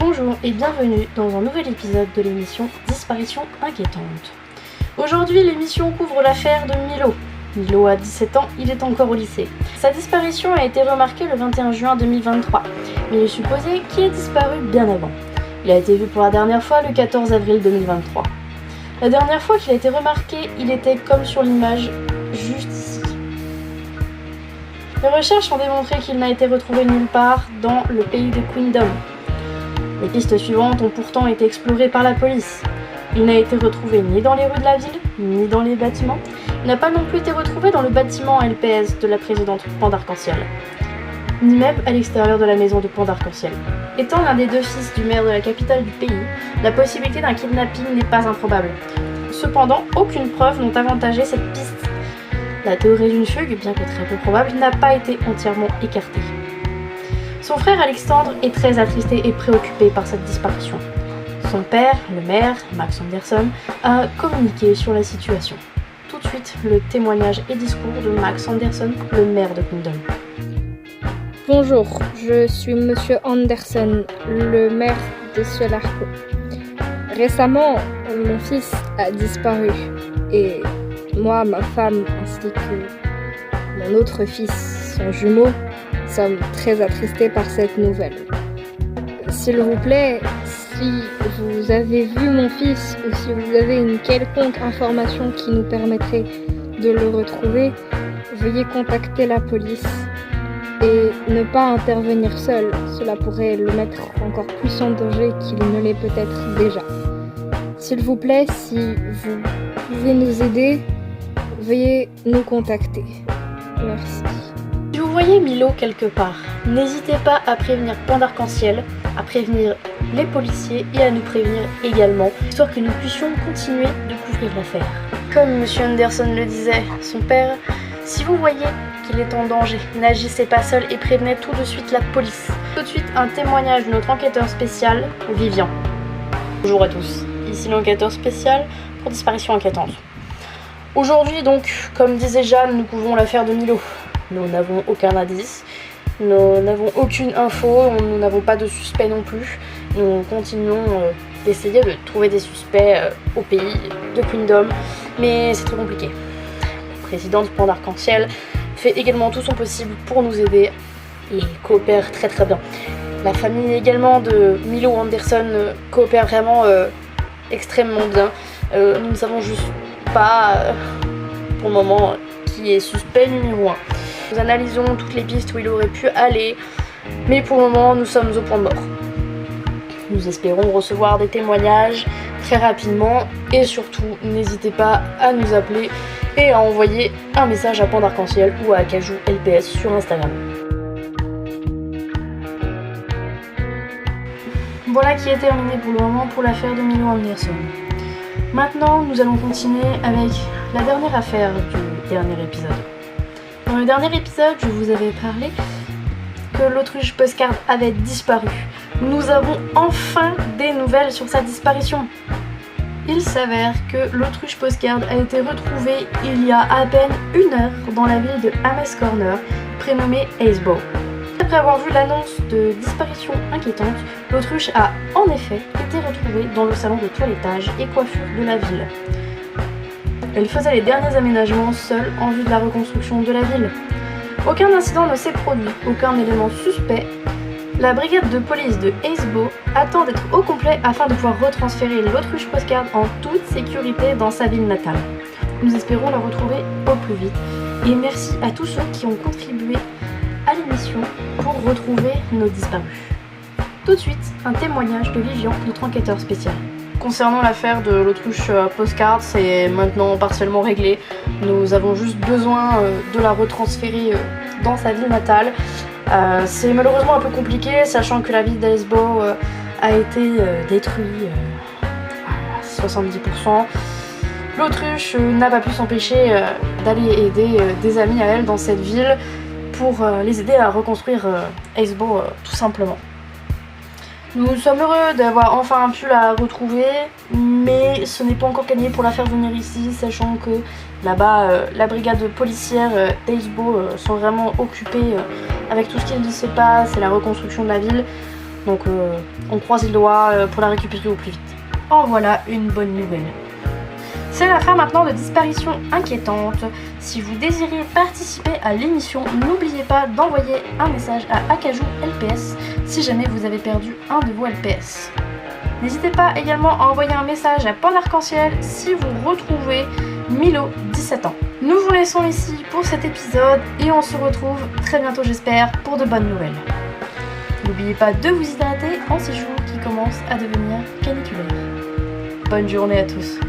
Bonjour et bienvenue dans un nouvel épisode de l'émission Disparition inquiétante. Aujourd'hui, l'émission couvre l'affaire de Milo. Milo a 17 ans, il est encore au lycée. Sa disparition a été remarquée le 21 juin 2023, mais il est supposé qu'il ait disparu bien avant. Il a été vu pour la dernière fois le 14 avril 2023. La dernière fois qu'il a été remarqué, il était comme sur l'image, juste ici. Les recherches ont démontré qu'il n'a été retrouvé nulle part dans le pays de Queendom. Les pistes suivantes ont pourtant été explorées par la police. Il n'a été retrouvé ni dans les rues de la ville, ni dans les bâtiments. Il n'a pas non plus été retrouvé dans le bâtiment LPS de la présidente Pan d'Arc-en-Ciel, ni même à l'extérieur de la maison de Pan d'Arc-en-Ciel. Étant l'un des deux fils du maire de la capitale du pays, la possibilité d'un kidnapping n'est pas improbable. Cependant, aucune preuve n'a avantagé cette piste. La théorie d'une fugue, bien que très peu probable, n'a pas été entièrement écartée. Son frère Alexandre est très attristé et préoccupé par cette disparition. Son père, le maire, Max Anderson, a communiqué sur la situation. Tout de suite, le témoignage et discours de Max Anderson, le maire de Queendom. Bonjour, je suis Monsieur Anderson, le maire de Solarco. Récemment, mon fils a disparu et moi, ma femme ainsi que mon autre fils, son jumeau, sommes très attristés par cette nouvelle. S'il vous plaît, si vous avez vu mon fils ou si vous avez une quelconque information qui nous permettrait de le retrouver, veuillez contacter la police et ne pas intervenir seul. Cela pourrait le mettre encore plus en danger qu'il ne l'est peut-être déjà. S'il vous plaît, si vous pouvez nous aider, veuillez nous contacter. Merci. Si vous voyez Milo quelque part, n'hésitez pas à prévenir Pan d'Arc-en-Ciel, à prévenir les policiers et à nous prévenir également, histoire que nous puissions continuer de couvrir l'affaire. Comme M. Anderson le disait, son père, si vous voyez qu'il est en danger, n'agissez pas seul et prévenez tout de suite la police. Tout de suite, un témoignage de notre enquêteur spécial, Vivian. Bonjour à tous, ici l'enquêteur spécial pour Disparition inquiétante. Aujourd'hui donc, comme disait Jeanne, nous couvrons l'affaire de Milo. Nous n'avons aucun indice, nous n'avons aucune info, nous n'avons pas de suspect non plus. Nous continuons d'essayer de trouver des suspects au pays de Queendom, mais c'est très compliqué. La présidente Pan d'Arc-en-Ciel fait également tout son possible pour nous aider et coopère très très bien. La famille également de Milo Anderson coopère vraiment extrêmement bien. Nous ne savons juste pas pour le moment qui est suspect numéro 1. Nous analysons toutes les pistes où il aurait pu aller, mais pour le moment nous sommes au point mort. Nous espérons recevoir des témoignages très rapidement et surtout n'hésitez pas à nous appeler et à envoyer un message à Pan d'Arc-en-Ciel ou à Acajou LPS sur Instagram. Voilà qui est terminé pour le moment pour l'affaire de Milo Anderson. Maintenant, nous allons continuer avec la dernière affaire du dernier épisode. Dans le dernier épisode, je vous avais parlé que l'autruche Postcard avait disparu. Nous avons enfin des nouvelles sur sa disparition. Il s'avère que l'autruche Postcard a été retrouvée il y a à peine 1 heure dans la ville de Ames Corner, prénommée Acebow. Après avoir vu l'annonce de disparition inquiétante, l'autruche a en effet été retrouvée dans le salon de toilettage et coiffure de la ville. Elle faisait les derniers aménagements seule en vue de la reconstruction de la ville. Aucun incident ne s'est produit, aucun élément suspect. La brigade de police de Acebow attend d'être au complet afin de pouvoir retransférer l'autruche Postcard en toute sécurité dans sa ville natale. Nous espérons la retrouver au plus vite et merci à tous ceux qui ont contribué à l'émission pour retrouver nos disparus. Tout de suite, un témoignage de Vivian, notre enquêteur spécial. Concernant l'affaire de l'autruche Postcard, c'est maintenant partiellement réglé. Nous avons juste besoin de la retransférer dans sa ville natale. C'est malheureusement un peu compliqué, sachant que la ville d'Acebow a été détruite à 70%. L'autruche n'a pas pu s'empêcher d'aller aider des amis à elle dans cette ville pour les aider à reconstruire Acebow tout simplement. Nous sommes heureux d'avoir enfin pu la retrouver, mais ce n'est pas encore gagné pour la faire venir ici, sachant que là-bas, la brigade policière d'Acebow sont vraiment occupés avec tout ce qui se passe et la reconstruction de la ville. Donc on croise les doigts pour la récupérer au plus vite. En voilà une bonne nouvelle. C'est la fin maintenant de Disparition inquiétante. Si vous désirez participer à l'émission, n'oubliez pas d'envoyer un message à Acajou LPS si jamais vous avez perdu un de vos LPS. N'hésitez pas également à envoyer un message à Pan Arc-en-Ciel si vous retrouvez Milo, 17 ans. Nous vous laissons ici pour cet épisode et on se retrouve très bientôt j'espère pour de bonnes nouvelles. N'oubliez pas de vous hydrater en ces jours qui commencent à devenir caniculaires. Bonne journée à tous.